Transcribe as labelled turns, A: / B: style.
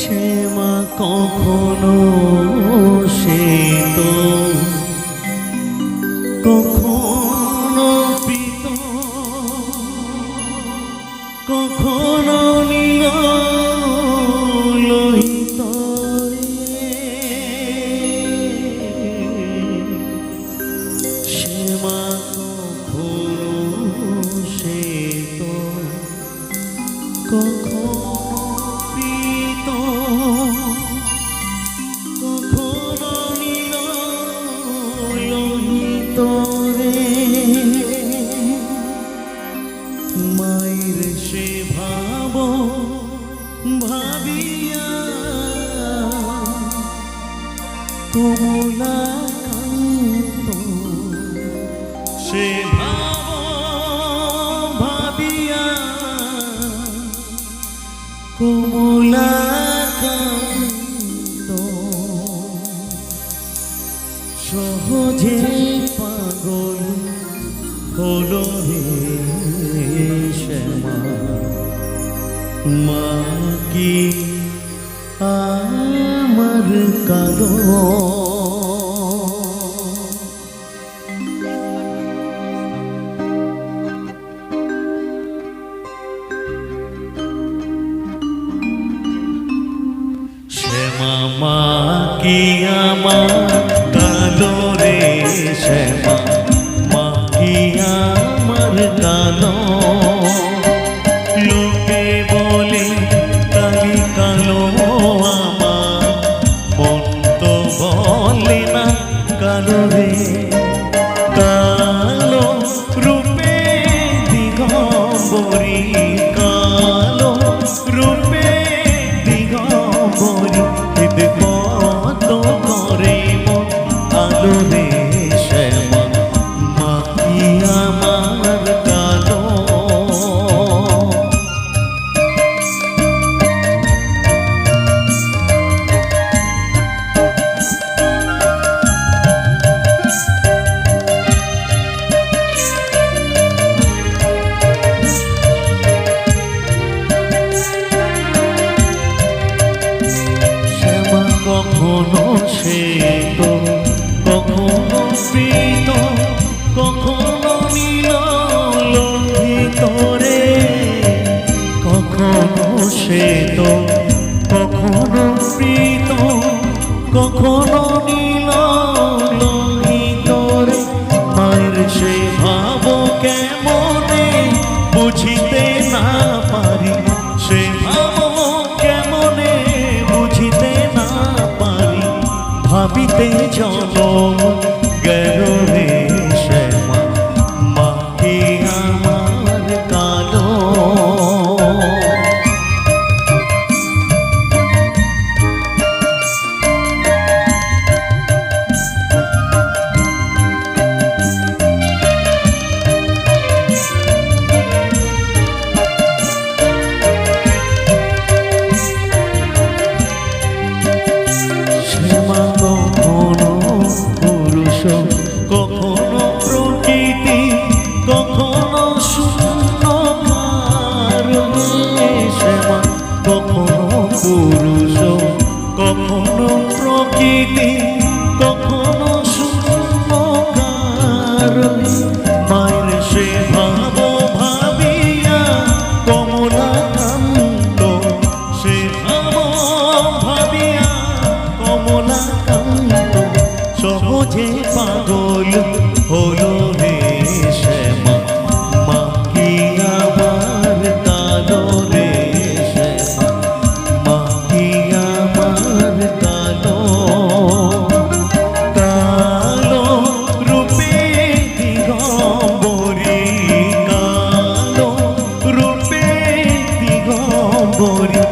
A: শ্যামা কখনো সে তো কখনো পিত কখনো নীল লোহিত শ্যামা কখনো সে তো কখনো পিত কখনো নীল লোহিত মায়ের সে ভাব ভাবিয়া কমলাকান্ত সে ভাব ভাবিয়া কমলাকান্ত সহজে পাগল হলো হে শ্যামা মা কি আমার কালো শ্যামা মা কি আমার কালো রে শ্যামা মা কি আমার কালো লোকে বলে কালি কালো আমার মন তো বলে না কালো রে কালো রূপে দিগম্বরী কালো রূপে দিগম্বরী পদ করে মন আলো রে শ্যামা মা কি আমার কালো কখনো সে তো কখনো প্রীত কখনো নীল লোহিত রে কখনো সে তো কখনো প্রীত কখনো নীল লোহিত রে মায়ের সে ভাব কেমনে বুঝিতে না পারি সে ভাব কেমনে বুঝিতে না পারি ভাবিতে জনম গেল রে শ্যামা মা কি আমার কালো শ্যামা কখনো পুরুষ কখনো প্রকৃতি কখনো শূন্যকার শ্যামা কখনো পুরুষ কখনো প্রকৃতি কখনো শূন্যকার মায়ের সে ভাব ভাবিয়া কমলাকান্ত সে ভাব ভাবিয়া কমলাকান্ত সহজে পাগল হলো রে শ্যামা মা কি আমার কালো রে শ্যামা মা কি আমার কালো কালো রূপে দিগম্বরী কালো রূপে দিগম্বরী